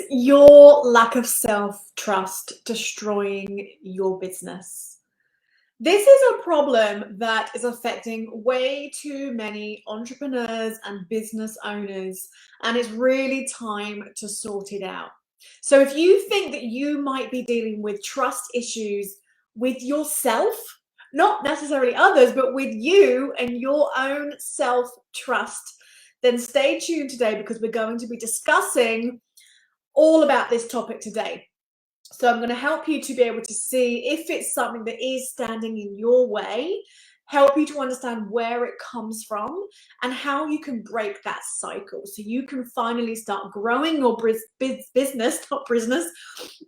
your lack of self-trust destroying your business? This is a problem that is affecting way too many entrepreneurs and business owners, and it's really time to sort it out. So if you think that you might be dealing with trust issues with yourself, not necessarily others, but with you and your own self-trust, then stay tuned today because we're going to be discussing all about this topic today. So I'm going to help you to be able to see if it's something that is standing in your way, help you to understand where it comes from and how you can break that cycle so you can finally start growing your business, not business,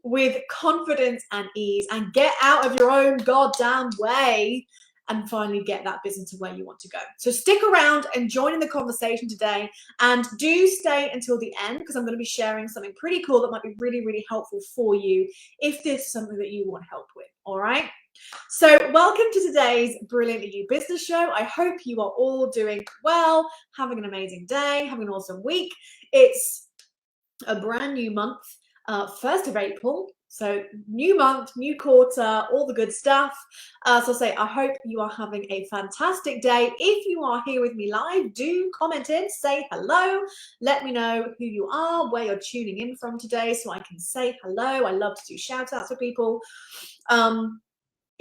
with confidence and ease and get out of your own goddamn way and finally get that business to where you want to go. So stick around and join in the conversation today, and do stay until the end because I'm going to be sharing something pretty cool that might be really, really helpful for you if this is something that you want help with. All right. So welcome to today's Brilliantly You Business Show. I hope you are all doing well, having an amazing day, having an awesome week. It's a brand new month, 1st of April. So new month, new quarter, all the good stuff. So say, I hope you are having a fantastic day. If you are here with me live, do comment in, say hello. Let me know who you are, where you're tuning in from today so I can say hello. I love to do shout outs for people.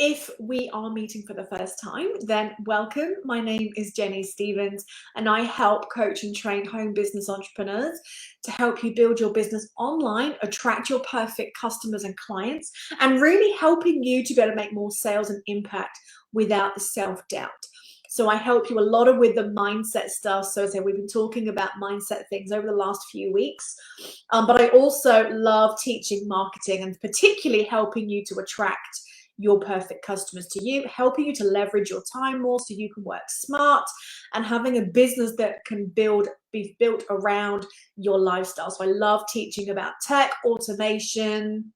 If we are meeting for the first time, then welcome. My name is Jenny Stevens, and I help coach and train home business entrepreneurs to help you build your business online, attract your perfect customers and clients, and really helping you to be able to make more sales and impact without the self-doubt. So I help you a lot with the mindset stuff. So as I say, we've been talking about mindset things over the last few weeks, but I also love teaching marketing and particularly helping you to attract your perfect customers to you, helping you to leverage your time more so you can work smart and having a business that can be built around your lifestyle. So I love teaching about tech, automation,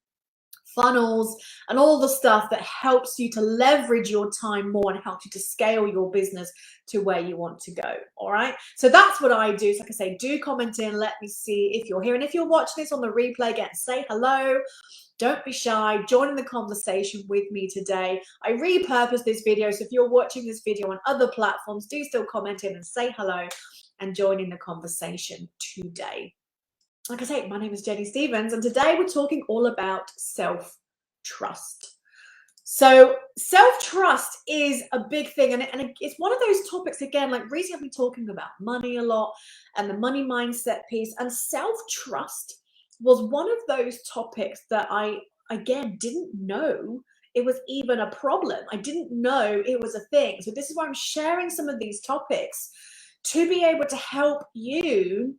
funnels, and all the stuff that helps you to leverage your time more and helps you to scale your business to where you want to go. All right. So that's what I do. So like I say, do comment in, let me see if you're here. And if you're watching this on the replay, again, say hello. Don't be shy, join in the conversation with me today. I repurposed this video, so if you're watching this video on other platforms, do still comment in and say hello and join in the conversation today. Like I say, my name is Jenny Stevens, and today we're talking all about self-trust. So self-trust is a big thing, and it's one of those topics, again, like recently I've been talking about money a lot and the money mindset piece, and self-trust was one of those topics that I, again, didn't know it was even a problem. I didn't know it was a thing. So this is why I'm sharing some of these topics to be able to help you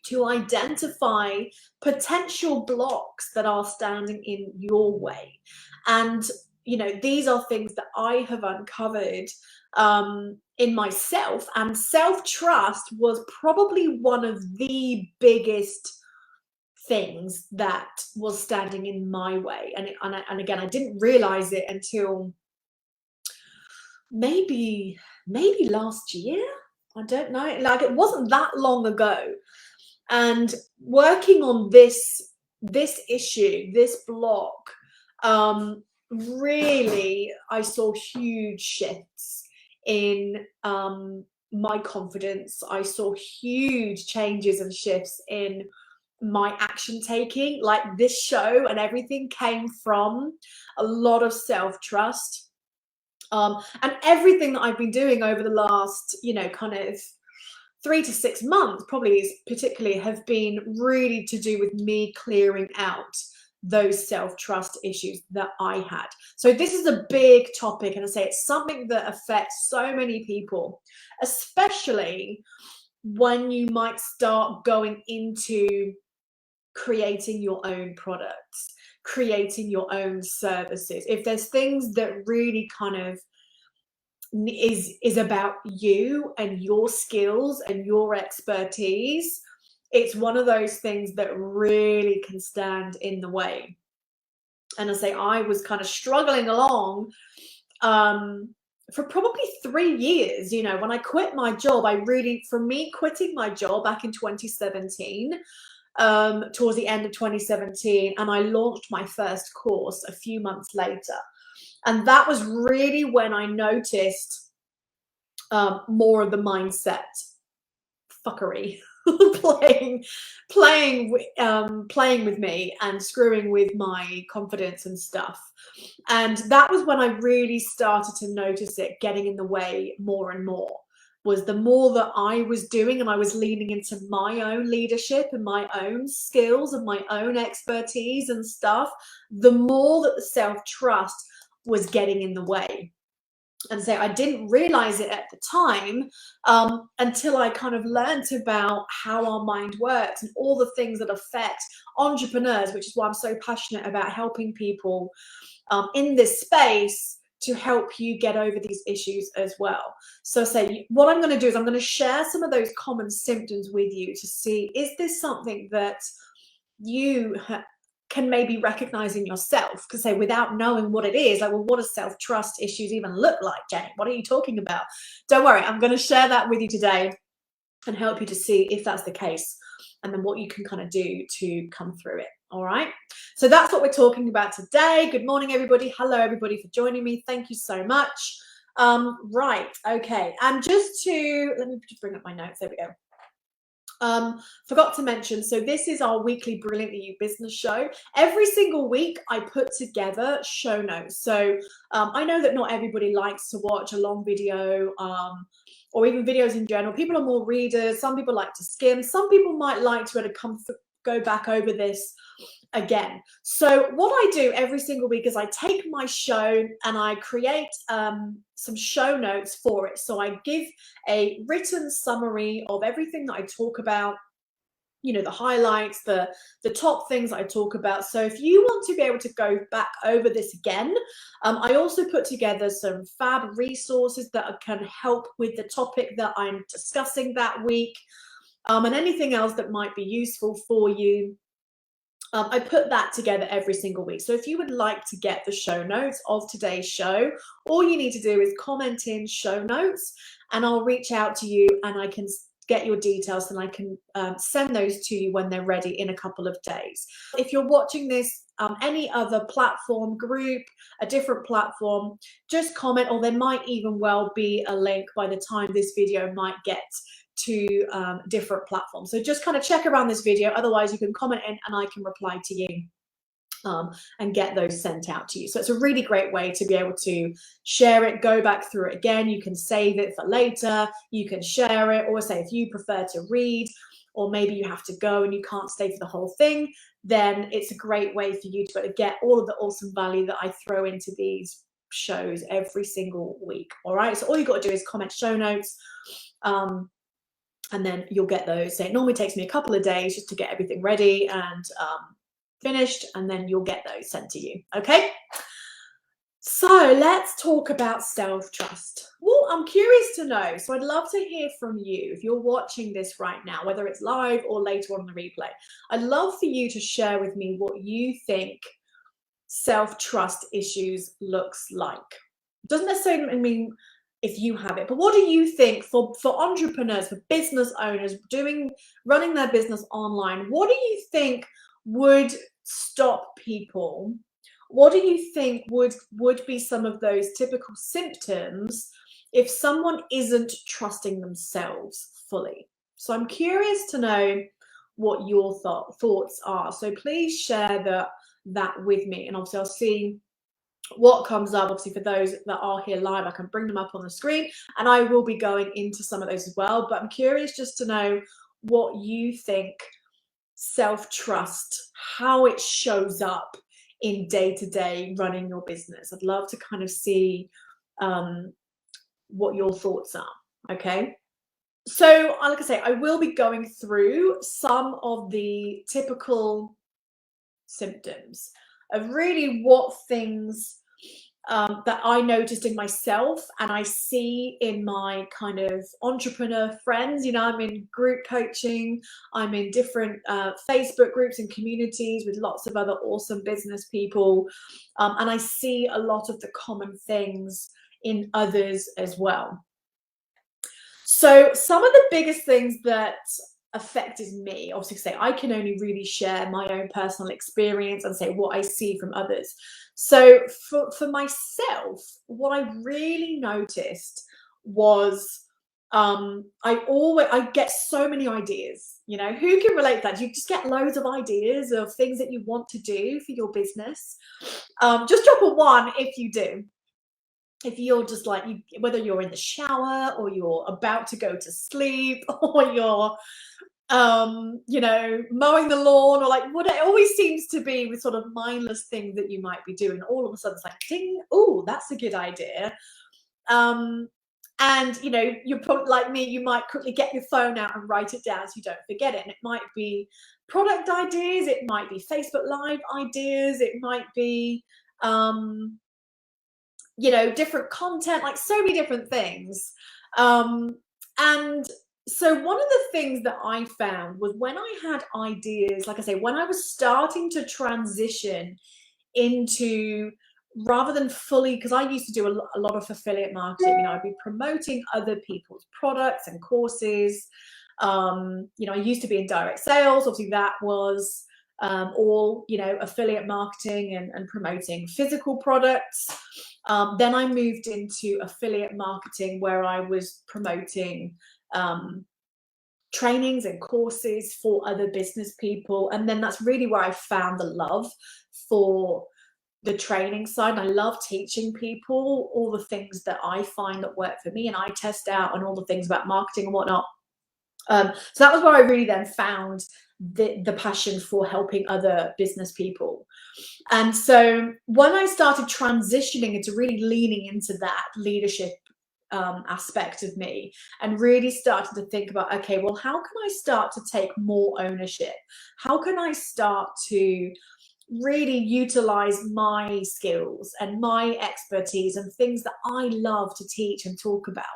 to identify potential blocks that are standing in your way. And, you know, these are things that I have uncovered in myself, and self-trust was probably one of the biggest things that was standing in my way. And again, I didn't realize it until maybe last year. I don't know, like it wasn't that long ago. And working on this issue, this block, really, I saw huge shifts in my confidence. I saw huge changes and shifts in my action taking. Like this show and everything came from a lot of self-trust, and everything that I've been doing over the last, you know, kind of 3 to 6 months probably is particularly have been really to do with me clearing out those self-trust issues that I had. So this is a big topic, and I say it's something that affects so many people, especially when you might start going into creating your own products, creating your own services. If there's things that really kind of is about you and your skills and your expertise, it's one of those things that really can stand in the way. And I say I was kind of struggling along for probably 3 years. You know, when I quit my job, for me quitting my job back in 2017, towards the end of 2017, and I launched my first course a few months later. And that was really when I noticed more of the mindset fuckery playing with me and screwing with my confidence and stuff. And that was when I really started to notice it getting in the way more and more. Was the more that I was doing and I was leaning into my own leadership and my own skills and my own expertise and stuff, the more that the self-trust was getting in the way. And so I didn't realize it at the time until I kind of learned about how our mind works and all the things that affect entrepreneurs, which is why I'm so passionate about helping people in this space to help you get over these issues as well. So what I'm going to do is I'm going to share some of those common symptoms with you to see, is this something that you can maybe recognize in yourself? Because without knowing what it is, like, well, what does self-trust issues even look like, Jenny? What are you talking about? Don't worry, I'm going to share that with you today and help you to see if that's the case, and then what you can kind of do to come through it. All right, so that's what we're talking about today. Good morning, everybody. Hello, everybody, for joining me. Thank you so much. Right, okay, and just to let me just bring up my notes. There we go. Forgot to mention, so this is our weekly Brilliantly You business show. Every single week I put together show notes. So I know that not everybody likes to watch a long video or even videos in general. People are more readers. Some people like to skim. Some people might like to go back over this again. So what I do every single week is I take my show and I create some show notes for it. So I give a written summary of everything that I talk about, you know, the highlights, the top things I talk about. So if you want to be able to go back over this again, I also put together some fab resources that can help with the topic that I'm discussing that week, and anything else that might be useful for you. I put that together every single week. So if you would like to get the show notes of today's show, all you need to do is comment in show notes and I'll reach out to you and I can get your details and I can send those to you when they're ready in a couple of days. If you're watching this any other platform, group, a different platform, just comment, or there might even well be a link by the time this video might get to different platforms. So just kind of check around this video. Otherwise, you can comment in and I can reply to you and get those sent out to you. So it's a really great way to be able to share it, go back through it again. You can save it for later. You can share it, or say if you prefer to read, or maybe you have to go and you can't stay for the whole thing, then it's a great way for you to get all of the awesome value that I throw into these shows every single week. All right, so all you got to do is comment show notes, and then you'll get those. So it normally takes me a couple of days just to get everything ready and finished, and then you'll get those sent to you. Okay, so let's talk about self-trust. Well, I'm curious to know, so I'd love to hear from you if you're watching this right now, whether it's live or later on the replay. I'd love for you to share with me what you think self-trust issues looks like. It doesn't necessarily mean if you have it, but what do you think for entrepreneurs, for business owners running their business online? What do you think would stop people? What do you think would be some of those typical symptoms if someone isn't trusting themselves fully? So I'm curious to know what your thoughts are. So please share that with me, and obviously I'll see what comes up. Obviously, for those that are here live, I can bring them up on the screen and I will be going into some of those as well. But I'm curious just to know what you think self-trust, how it shows up in day-to-day running your business. I'd love to kind of see what your thoughts are. Okay, so like I say, I will be going through some of the typical symptoms of really what things that I noticed in myself and I see in my kind of entrepreneur friends. You know, I'm in group coaching, I'm in different Facebook groups and communities with lots of other awesome business people, and I see a lot of the common things in others as well. So some of the biggest things that affected me, obviously, say I can only really share my own personal experience and say what I see from others. So for myself, what I really noticed was I get so many ideas. You know, who can relate to that? You just get loads of ideas of things that you want to do for your business. Just drop a one if you do. If you're just like, whether you're in the shower or you're about to go to sleep or you're you know, mowing the lawn, or like what it always seems to be with sort of mindless things that you might be doing. All of a sudden it's like, ding, oh, that's a good idea. And you know, you're probably like me, you might quickly get your phone out and write it down so you don't forget it. And it might be product ideas, it might be Facebook Live ideas, it might be you know, different content, like so many different things. And so one of the things that I found was when I had ideas, like I say, when I was starting to transition into, rather than fully, because I used to do a lot of affiliate marketing, you know, I'd be promoting other people's products and courses. You know, I used to be in direct sales. Obviously, that was all, you know, affiliate marketing and promoting physical products. Then I moved into affiliate marketing where I was promoting trainings and courses for other business people. And then that's really where I found the love for the training side. And I love teaching people all the things that I find that work for me and I test out, and all the things about marketing and whatnot. So that was where I really then found the passion for helping other business people. And so when I started transitioning into really leaning into that leadership aspect of me and really started to think about, okay, well, how can I start to take more ownership? How can I start to really utilize my skills and my expertise and things that I love to teach and talk about?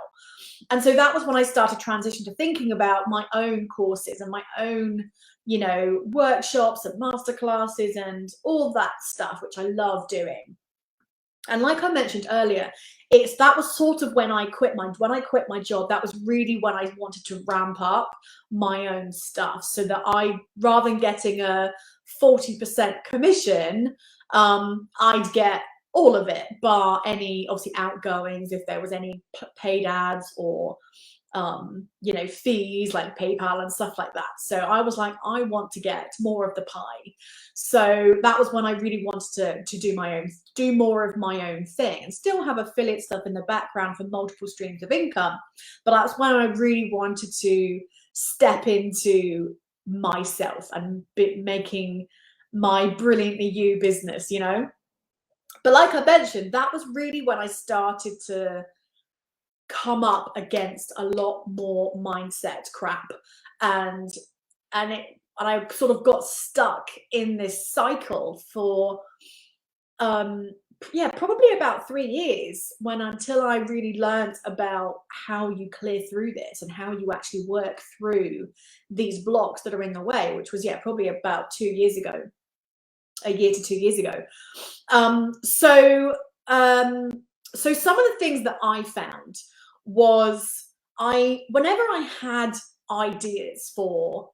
And so that was when I started transition to thinking about my own courses and my own, you know, workshops and masterclasses and all that stuff, which I love doing. And like I mentioned earlier, that was sort of when I quit my job. That was really when I wanted to ramp up my own stuff, so that I, rather than getting a 40% commission, I'd get all of it, bar any obviously outgoings, if there was any paid ads or you know, fees like PayPal and stuff like that. So I was like, I want to get more of the pie. So that was when I really wanted to do more of my own thing, and still have affiliate stuff in the background for multiple streams of income. But that's when I really wanted to step into myself and making my Brilliantly You business, you know. But like I mentioned, that was really when I started to come up against a lot more mindset crap, and I sort of got stuck in this cycle for yeah, probably about 3 years, until I really learned about how you clear through this and how you actually work through these blocks that are in the way, which was, yeah, probably about 2 years ago, a year to 2 years ago. So some of the things that I found was, whenever I had ideas for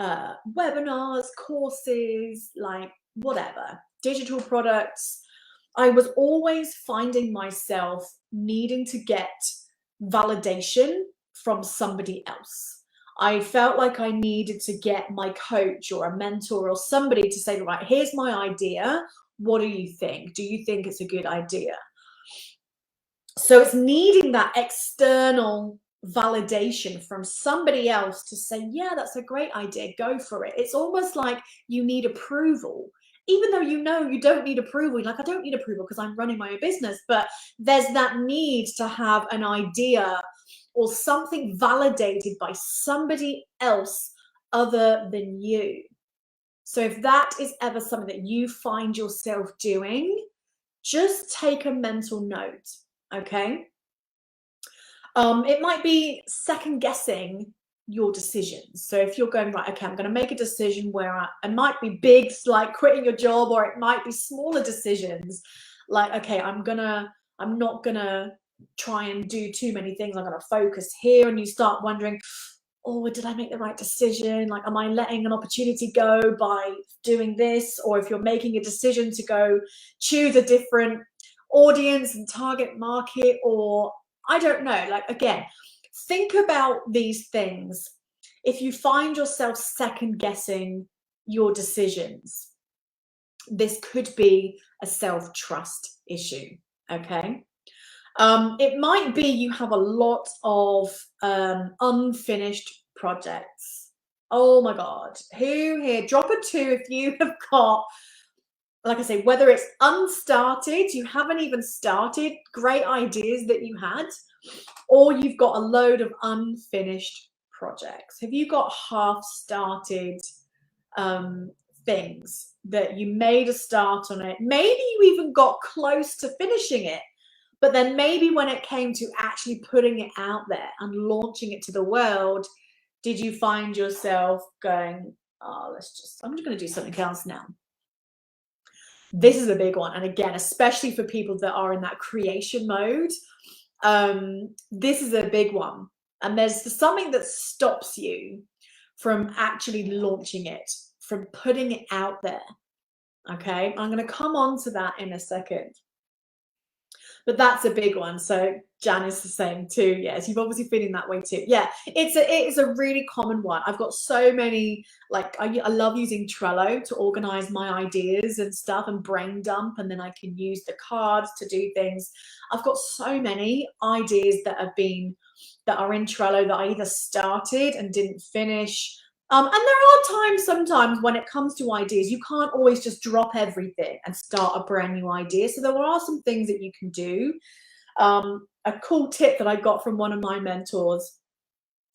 webinars, courses, like whatever, digital products, I was always finding myself needing to get validation from somebody else. I felt like I needed to get my coach or a mentor or somebody to say, right, here's my idea. What do you think? Do you think it's a good idea? So it's needing that external validation from somebody else to say, yeah, that's a great idea, go for it. It's almost like you need approval, even though you know you don't need approval. Like, I don't need approval because I'm running my own business, but there's that need to have an idea or something validated by somebody else other than you. So if that is ever something that you find yourself doing, just take a mental note, okay? It might be second guessing your decisions. So if you're going, right, okay, I'm going to make a decision where it might be big, like quitting your job, or it might be smaller decisions, like, okay, I'm not gonna try and do too many things. I'm going to focus here, and you start wondering, or did I make the right decision? Like, am I letting an opportunity go by doing this? Or if you're making a decision to go choose a different audience and target market, or I don't know, like, again, think about these things. If you find yourself second guessing your decisions, this could be a self-trust issue, okay? It might be you have a lot of unfinished projects. Oh my God. Who here? Drop a 2 if you have got, like I say, whether it's unstarted, you haven't even started, great ideas that you had, or you've got a load of unfinished projects. Have you got half-started things that you made a start on it? Maybe you even got close to finishing it, but then maybe when it came to actually putting it out there and launching it to the world, did you find yourself going, oh, I'm just going to do something else now? This is a big one. And again, especially for people that are in that creation mode, this is a big one. And there's something that stops you from actually launching it, from putting it out there. Okay, I'm going to come on to that in a second. But that's a big one. So Jan is the same too. Yes, you're obviously feeling that way too. Yeah, it is a really common one. I've got so many, like I love using Trello to organize my ideas and stuff and brain dump, and then I can use the cards to do things. I've got so many ideas that are in Trello that I either started and didn't finish. And there are times sometimes when it comes to ideas, you can't always just drop everything and start a brand new idea. So there are some things that you can do. A cool tip that I got from one of my mentors,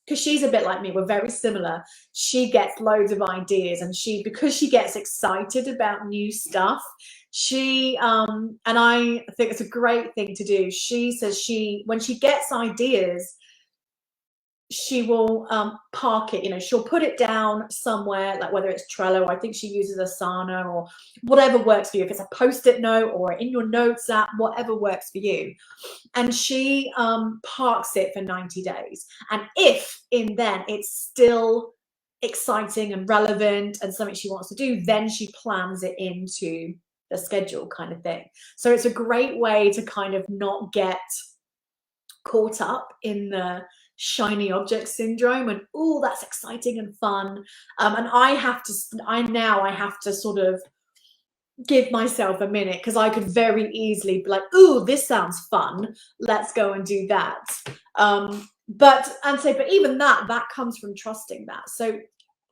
because she's a bit like me, we're very similar. She gets loads of ideas, and because she gets excited about new stuff, and I think it's a great thing to do. She says when she gets ideas, she will park it, she'll put it down somewhere, like whether it's Trello, I think she uses Asana, or whatever works for you. If it's a post-it note or in your notes app, whatever works for you. And she parks it for 90 days. And if in then it's still exciting and relevant and something she wants to do, then she plans it into the schedule, kind of thing. So it's a great way to kind of not get caught up in the shiny object syndrome and, oh, that's exciting and fun. And I have to sort of give myself a minute, because I could very easily be like, oh, this sounds fun, let's go and do that. But even that comes from trusting that. So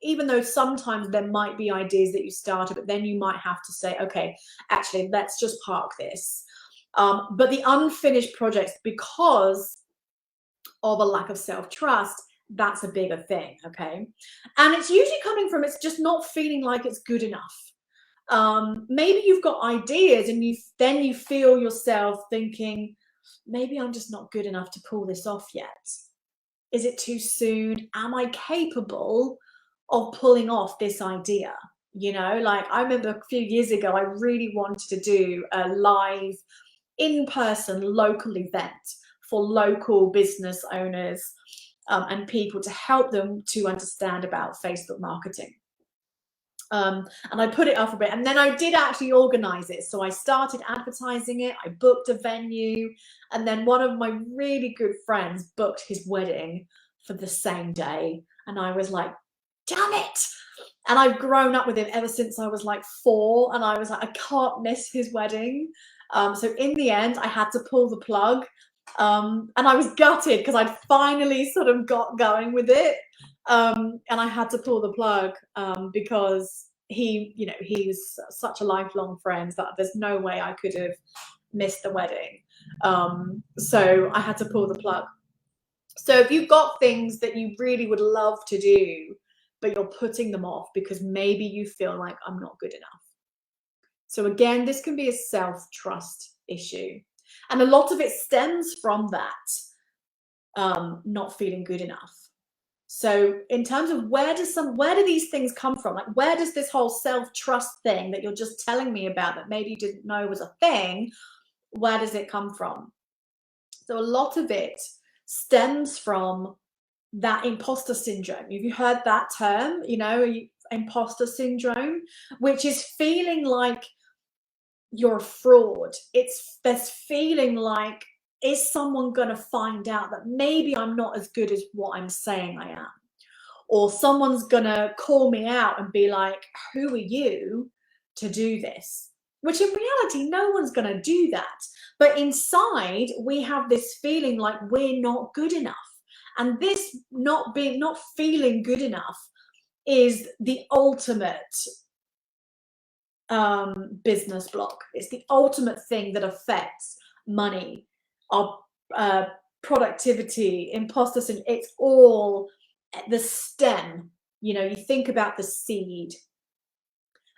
even though sometimes there might be ideas that you started, but then you might have to say, okay, actually, let's just park this. But the unfinished projects, because of a lack of self-trust, that's a bigger thing, okay? And it's usually coming from, it's just not feeling like it's good enough. Maybe you've got ideas and then you feel yourself thinking, maybe I'm just not good enough to pull this off yet. Is it too soon? Am I capable of pulling off this idea? Like I remember a few years ago, I really wanted to do a live in-person local event for local business owners and people, to help them to understand about Facebook marketing. And I put it up a bit, and then I did actually organize it. So I started advertising it, I booked a venue, and then one of my really good friends booked his wedding for the same day. And I was like, damn it. And I've grown up with him ever since I was like 4, and I was like, I can't miss his wedding. So in the end, I had to pull the plug. And I was gutted because I'd finally sort of got going with it. And I had to pull the plug because he's such a lifelong friend that there's no way I could have missed the wedding. So I had to pull the plug. So if you've got things that you really would love to do, but you're putting them off because maybe you feel like, I'm not good enough. So again, this can be a self-trust issue. And a lot of it stems from that, not feeling good enough. So in terms of where do these things come from? Like, where does this whole self-trust thing that you're just telling me about that maybe you didn't know was a thing, where does it come from? So a lot of it stems from that imposter syndrome. Have you heard that term? You know, imposter syndrome, which is feeling like you're a fraud. It's this feeling like, is someone going to find out that maybe I'm not as good as what I'm saying I am? Or someone's going to call me out and be like, who are you to do this? Which in reality, no one's going to do that. But inside, we have this feeling like we're not good enough. And this not feeling good enough is the ultimate business block. It's the ultimate thing that affects money, our productivity, imposter syndrome. It's all the stem. You know, you think about the seed,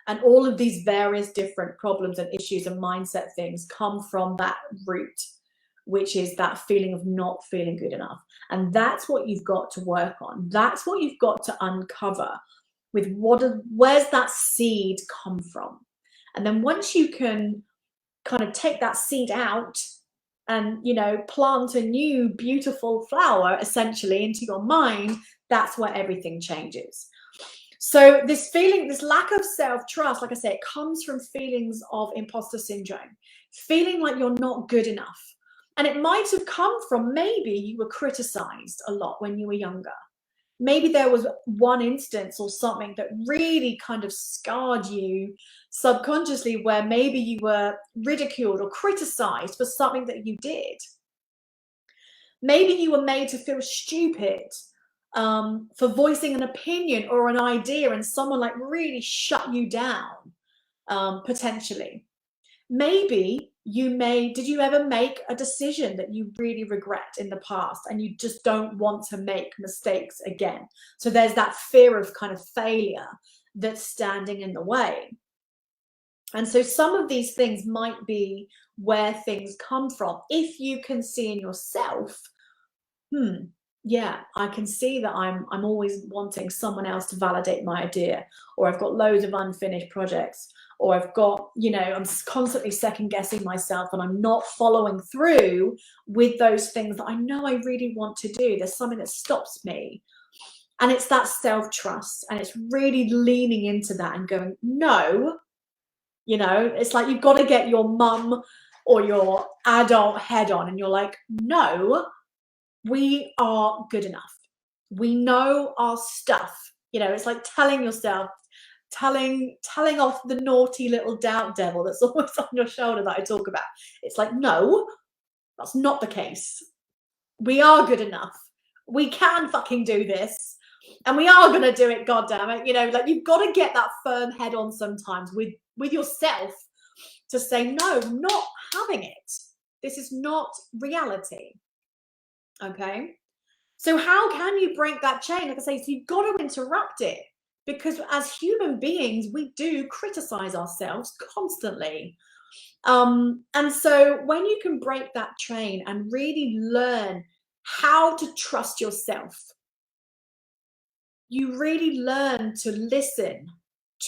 and all of these various different problems and issues and mindset things come from that root, which is that feeling of not feeling good enough. And that's what you've got to work on. That's what you've got to uncover with where's that seed come from? And then once you can kind of take that seed out and, you know, plant a new beautiful flower essentially into your mind, that's where everything changes. So this feeling, this lack of self-trust, like I say, it comes from feelings of imposter syndrome, feeling like you're not good enough. And it might have come from, maybe you were criticized a lot when you were younger. Maybe there was one instance or something that really kind of scarred you subconsciously, where maybe you were ridiculed or criticized for something that you did. Maybe you were made to feel stupid for voicing an opinion or an idea, and someone like really shut you down, potentially. Maybe did you ever make a decision that you really regret in the past and you just don't want to make mistakes again? So there's that fear of kind of failure that's standing in the way. And so some of these things might be where things come from. If you can see in yourself, yeah, I can see that I'm always wanting someone else to validate my idea, or I've got loads of unfinished projects, or I've got, you know, I'm constantly second guessing myself and I'm not following through with those things that I know I really want to do. There's something that stops me. And it's that self-trust, and it's really leaning into that and going, no, you know, it's like you've got to get your mum or your adult head on, and you're like, no, we are good enough. We know our stuff. You know, it's like telling yourself, telling off the naughty little doubt devil that's always on your shoulder that I talk about. It's like, no, that's not the case. We are good enough. We can fucking do this. And we are going to do it, goddammit. You know, like you've got to get that firm head on sometimes with yourself to say, no, not having it. This is not reality. Okay. So how can you break that chain? Like I say, so you've got to interrupt it, because as human beings, we do criticize ourselves constantly. And so when you can break that chain and really learn how to trust yourself, you really learn to listen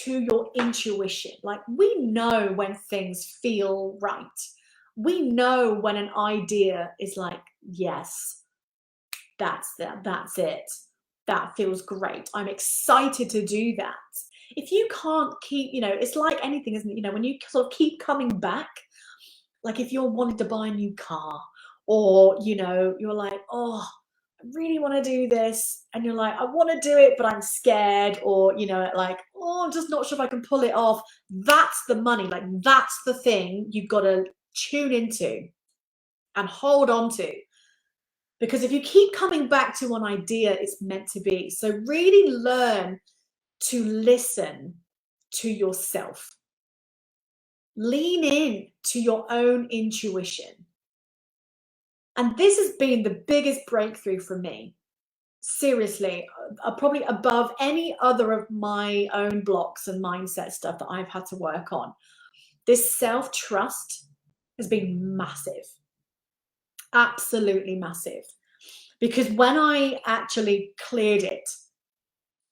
to your intuition. Like, we know when things feel right. We know when an idea is like, yes, that's it. That feels great. I'm excited to do that. If you can't keep, you know, it's like anything, isn't it? You know, when you sort of keep coming back, like if you're wanting to buy a new car, or, you know, you're like, oh, I really want to do this. And you're like, I want to do it, but I'm scared. Or, you know, like, oh, I'm just not sure if I can pull it off. That's the money. Like, that's the thing you've got to tune into and hold on to. Because if you keep coming back to one idea, it's meant to be. So really learn to listen to yourself. Lean in to your own intuition. And this has been the biggest breakthrough for me. Seriously, probably above any other of my own blocks and mindset stuff that I've had to work on. This self-trust has been massive. Absolutely massive. Because when I actually cleared it,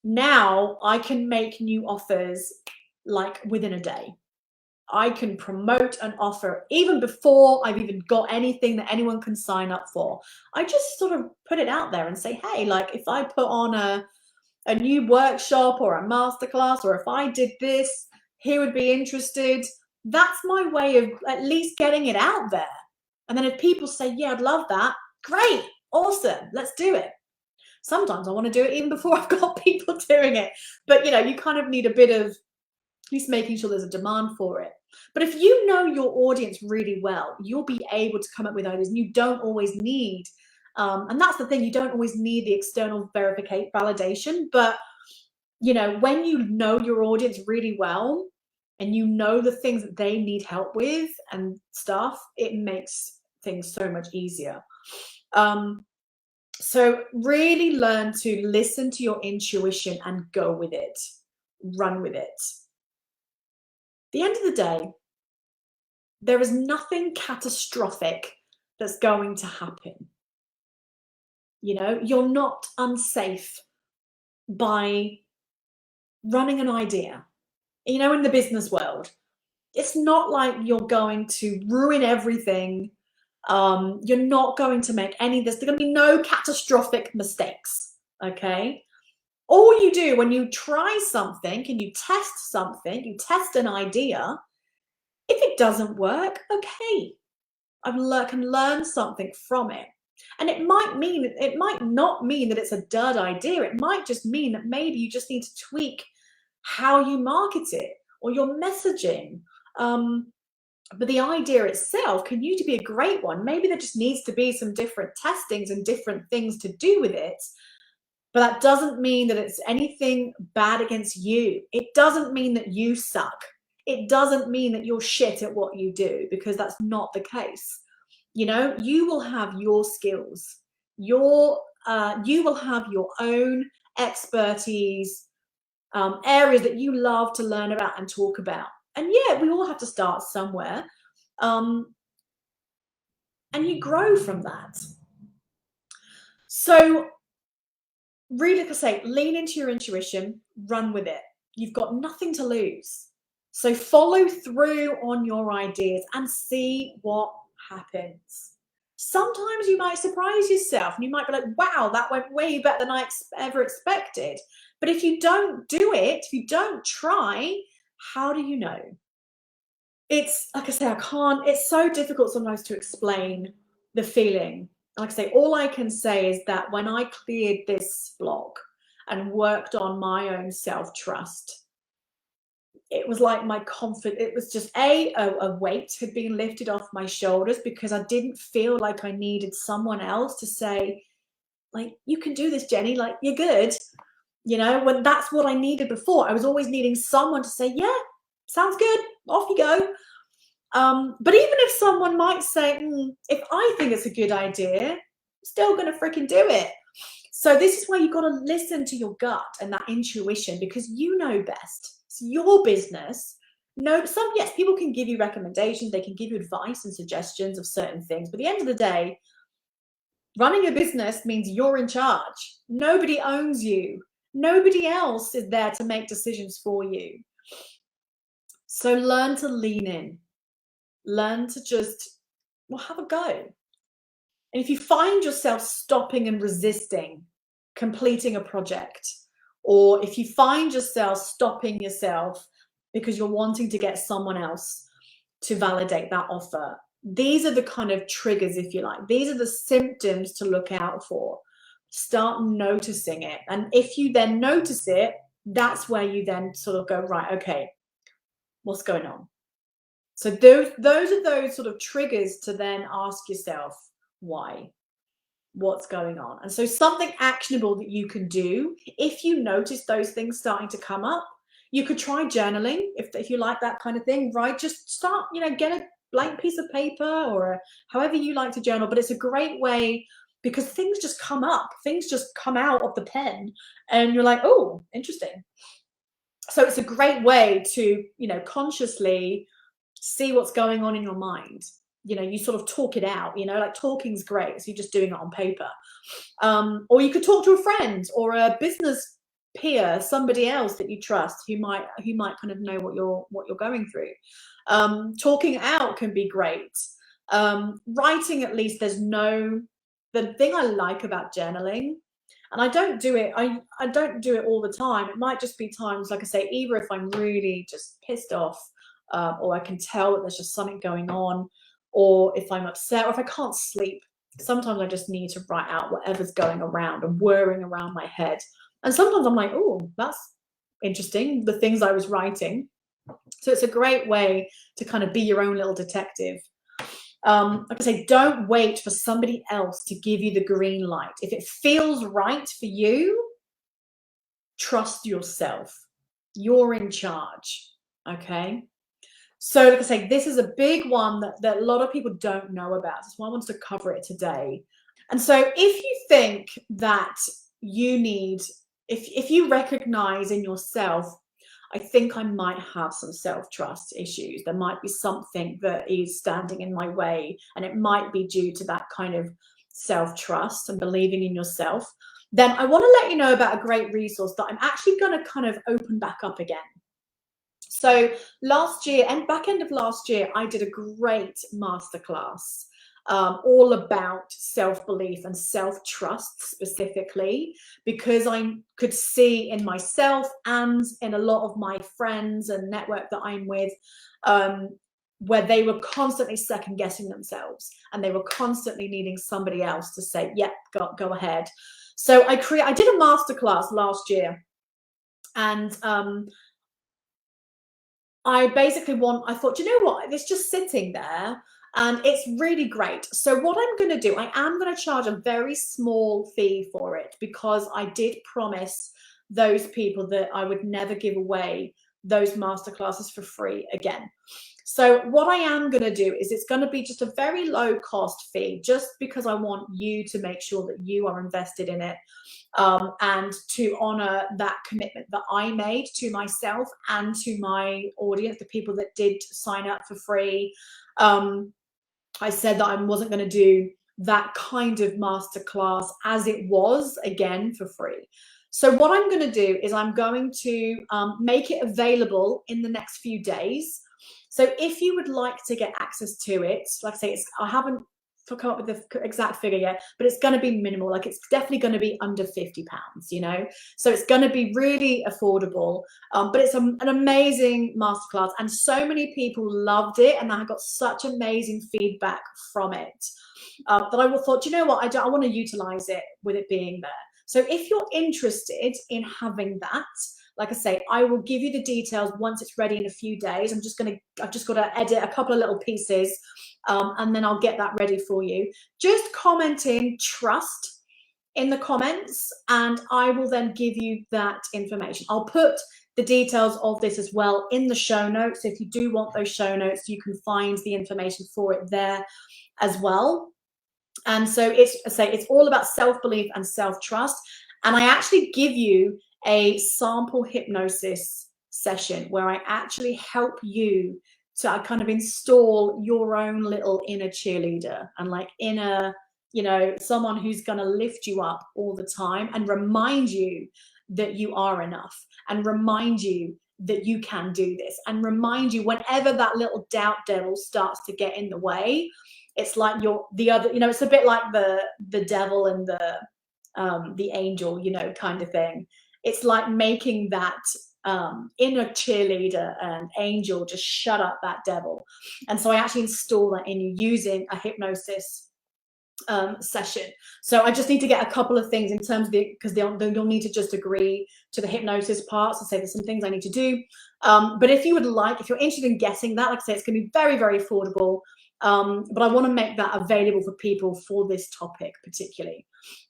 now I can make new offers like within a day. I can promote an offer even before I've even got anything that anyone can sign up for. I just sort of put it out there and say, hey, like if I put on a new workshop or a masterclass, or if I did this, he would be interested. That's my way of at least getting it out there. And then if people say, yeah, I'd love that, great, awesome, let's do it. Sometimes I want to do it even before I've got people doing it. But, you know, you kind of need a bit of at least making sure there's a demand for it. But if you know your audience really well, you'll be able to come up with ideas, and you don't always need, and that's the thing, you don't always need the external validation. But, you know, when you know your audience really well and you know the things that they need help with and stuff, it makes things so much easier. So really learn to listen to your intuition and go with it, run with it. At the end of the day, there is nothing catastrophic that's going to happen. You know, you're not unsafe by running an idea. You know, in the business world, it's not like you're going to ruin everything. You're not going to make any of this. There are going to be no catastrophic mistakes, okay? All you do when you try something and you test something, you test an idea, if it doesn't work, okay, I can learn something from it. And it might not mean that it's a dud idea. It might just mean that maybe you just need to tweak how you market it or your messaging. But the idea itself can usually be a great one. Maybe there just needs to be some different testings and different things to do with it. But that doesn't mean that it's anything bad against you. It doesn't mean that you suck. It doesn't mean that you're shit at what you do, because that's not the case. You know, you will have your skills. You will have your own expertise, areas that you love to learn about and talk about. And yeah, we all have to start somewhere. And you grow from that. So really, like I say, lean into your intuition, run with it. You've got nothing to lose. So follow through on your ideas and see what happens. Sometimes you might surprise yourself and you might be like, wow, that went way better than I ever expected. But if you don't do it, if you don't try, how do you know? It's like I say, it's so difficult sometimes to explain the feeling. Like I say, all I can say is that when I cleared this block and worked on my own self-trust, it was like my confidence, it was just a weight had been lifted off my shoulders, because I didn't feel like I needed someone else to say, like, you can do this, Jenny, like, you're good. You know, when that's what I needed before. I was always needing someone to say, yeah, sounds good, off you go. But even if someone might say, if I think it's a good idea, I'm still going to freaking do it. So this is why you've got to listen to your gut and that intuition, because you know best. It's your business. No, yes, people can give you recommendations. They can give you advice and suggestions of certain things. But at the end of the day, running a business means you're in charge. Nobody owns you. Nobody else is there to make decisions for you. So learn to lean in. Learn to just, have a go. And if you find yourself stopping and resisting completing a project, or if you find yourself stopping yourself because you're wanting to get someone else to validate that offer, these are the kind of triggers, if you like. These are the symptoms to look out for. Start noticing it. And if you then notice it, that's where you then sort of go, right, okay, what's going on? So those are those sort of triggers to then ask yourself, why? What's going on? And so something actionable that you can do if you notice those things starting to come up. You could try journaling if you like that kind of thing, right? Just start, get a blank piece of paper or however you like to journal. But it's a great way, because things just come up, things just come out of the pen, and you're like, oh, interesting. So it's a great way to, consciously see what's going on in your mind. You sort of talk it out, like talking's great. So you're just doing it on paper. Or you could talk to a friend or a business peer, somebody else that you trust who might kind of know what you're going through. Talking out can be great. Writing, at least there's no, the thing I like about journaling, and I don't do it, I don't do it all the time. It might just be times, like I say, either if I'm really just pissed off, or I can tell that there's just something going on, or if I'm upset, or if I can't sleep. Sometimes I just need to write out whatever's going around and whirring around my head. And sometimes I'm like, oh, that's interesting, the things I was writing. So it's a great way to kind of be your own little detective. Like I say, don't wait for somebody else to give you the green light. If it feels right for you, trust yourself. You're in charge, okay? So like I say, this is a big one that a lot of people don't know about. That's why I wanted to cover it today. And so if you think that you need, if you recognize in yourself, I think I might have some self-trust issues, there might be something that is standing in my way, and it might be due to that kind of self-trust and believing in yourself, then I want to let you know about a great resource that I'm actually going to kind of open back up again. So last year, and back end of last year, I did a great masterclass all about self-belief and self-trust specifically, because I could see in myself and in a lot of my friends and network that I'm with, where they were constantly second guessing themselves, and they were constantly needing somebody else to say, yep, go ahead. So I did a masterclass last year, and I thought, you know what, it's just sitting there and it's really great. So what I'm going to do, I am going to charge a very small fee for it, because I did promise those people that I would never give away those masterclasses for free again. So what I am going to do is, it's going to be just a very low cost fee, just because I want you to make sure that you are invested in it, and to honor that commitment that I made to myself and to my audience, the people that did sign up for free. I said that I wasn't going to do that kind of masterclass as it was again for free. So what I'm going to do is I'm going to make it available in the next few days. So if you would like to get access to it, like I say, I haven't come up with the exact figure yet, but it's going to be minimal. Like, it's definitely going to be under £50, you know, so it's going to be really affordable. But it's an amazing masterclass, and so many people loved it, and I got such amazing feedback from it, that I thought, you know what, I want to utilize it with it being there. So if you're interested in having that, like I say, I will give you the details once it's ready in a few days. I've just got to edit a couple of little pieces, and then I'll get that ready for you. Just comment in trust in the comments, and I will then give you that information. I'll put the details of this as well in the show notes. If you do want those show notes, you can find the information for it there as well. And so it's all about self-belief and self-trust. And I actually give you a sample hypnosis session where I actually help you to kind of install your own little inner cheerleader, and like inner, you know, someone who's going to lift you up all the time and remind you that you are enough, and remind you that you can do this, and remind you whenever that little doubt devil starts to get in the way. It's like you're the other, you know, it's a bit like the devil and the angel, you know, kind of thing. It's like making that inner cheerleader and angel just shut up that devil. And so I actually install that in you using a hypnosis session. So I just need to get a couple of things in terms of because you'll need to just agree to the hypnosis parts and say there's some things I need to do. But if you would like, if you're interested in getting that, like I say, it's going to be very, very affordable. But I want to make that available for people for this topic particularly.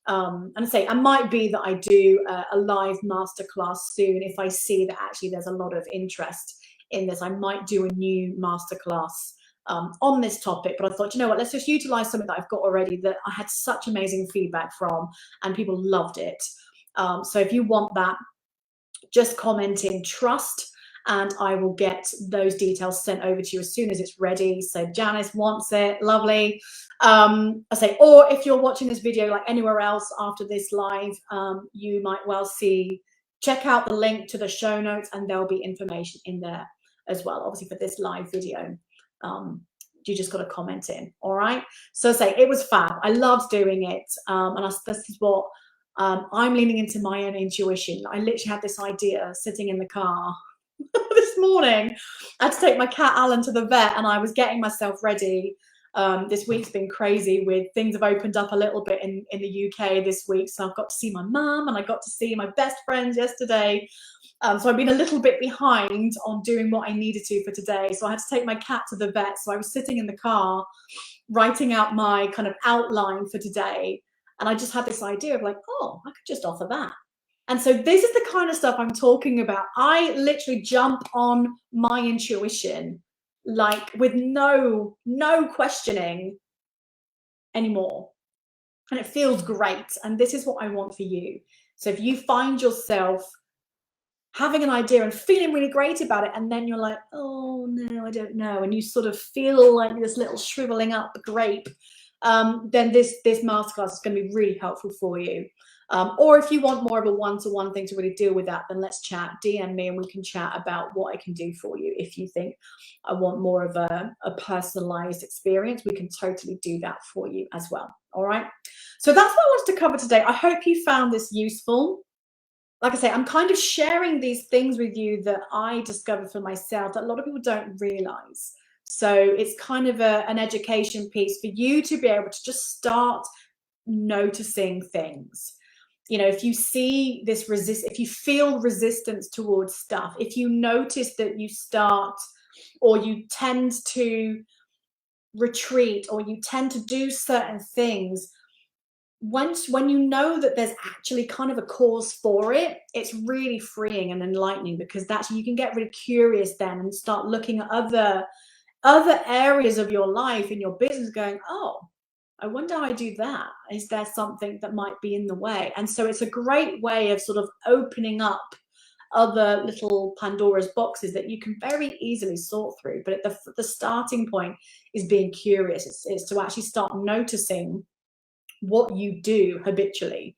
And I say, it might be that I do a live masterclass soon. If I see that actually there's a lot of interest in this, I might do a new masterclass on this topic. But I thought, you know what, let's just utilize something that I've got already that I had such amazing feedback from, and people loved it. So if you want that, just comment in trust, and I will get those details sent over to you as soon as it's ready. So Janice wants it, lovely. I say, or if you're watching this video like anywhere else after this live, you might well see check out the link to the show notes and there'll be information in there as well. Obviously for this live video, you just got to comment in. All right. So say it was fab. I loved doing it. This is what I'm leaning into my own intuition. I literally had this idea sitting in the car this morning. I had to take my cat Alan to the vet and I was getting myself ready. This week's been crazy with things have opened up a little bit in the UK this week. So I've got to see my mum and I got to see my best friends yesterday. So I've been a little bit behind on doing what I needed to for today. So I had to take my cat to the vet. So I was sitting in the car writing out my kind of outline for today. And I just had this idea of like, oh, I could just offer that. And so this is the kind of stuff I'm talking about. I literally jump on my intuition, like with no questioning anymore. And it feels great. And this is what I want for you. So if you find yourself having an idea and feeling really great about it, and then you're like, oh no, I don't know, and you sort of feel like this little shriveling up grape, then this masterclass is going to be really helpful for you. Or if you want more of a one-to-one thing to really deal with that, then let's chat, DM me and we can chat about what I can do for you. If you think I want more of a personalized experience, we can totally do that for you as well. All right. So that's what I wanted to cover today. I hope you found this useful. Like I say, I'm kind of sharing these things with you that I discovered for myself that a lot of people don't realize. So it's kind of an education piece for you to be able to just start noticing things. You know, if you see this if you feel resistance towards stuff, if you notice that you start or you tend to retreat or you tend to do certain things, when you know that there's actually kind of a cause for it, it's really freeing and enlightening, because that's, you can get really curious then and start looking at other areas of your life in your business going, oh, I wonder how I do that. Is there something that might be in the way? And so it's a great way of sort of opening up other little Pandora's boxes that you can very easily sort through. But the starting point is being curious. It's to actually start noticing what you do habitually,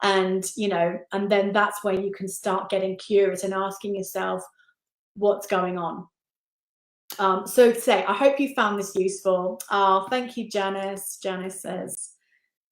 and and then that's where you can start getting curious and asking yourself what's going on. So say, I hope you found this useful. Thank you, Janice. Janice says,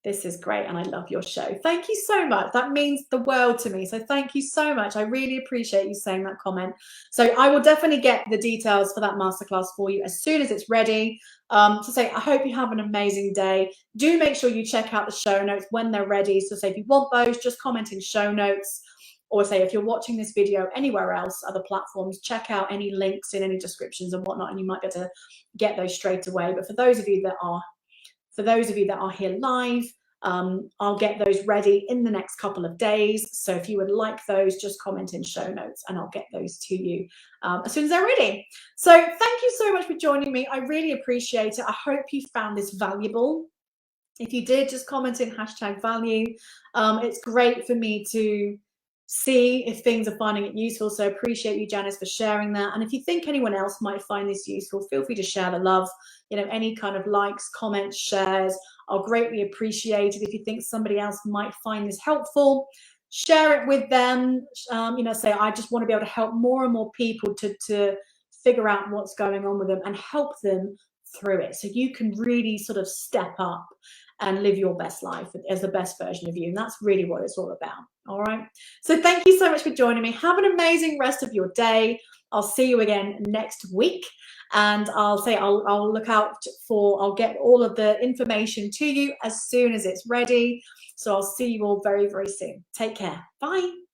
this is great and I love your show. Thank you so much. That means the world to me. So thank you so much. I really appreciate you saying that comment. So I will definitely get the details for that masterclass for you as soon as it's ready. To say, I hope you have an amazing day. Do make sure you check out the show notes when they're ready. So say if you want those, just comment in show notes. Or say if you're watching this video anywhere else, other platforms, check out any links in any descriptions and whatnot, and you might be able to get those straight away. But for those of you that are here live, I'll get those ready in the next couple of days. So if you would like those, just comment in show notes and I'll get those to you as soon as they're ready. So thank you so much for joining me. I really appreciate it. I hope you found this valuable. If you did, just comment in #value. It's great for me to see if things are finding it useful. So appreciate you, Janice, for sharing that. And if you think anyone else might find this useful, feel free to share the love. Any kind of likes, comments, shares, I'll greatly appreciate it. If you think somebody else might find this helpful, share it with them. Say, I just want to be able to help more and more people to figure out what's going on with them and help them through it, so you can really sort of step up and live your best life as the best version of you. And that's really what it's all about. All right. So thank you so much for joining me. Have an amazing rest of your day. I'll see you again next week. And I'll look out I'll get all of the information to you as soon as it's ready. So I'll see you all very, very soon. Take care. Bye.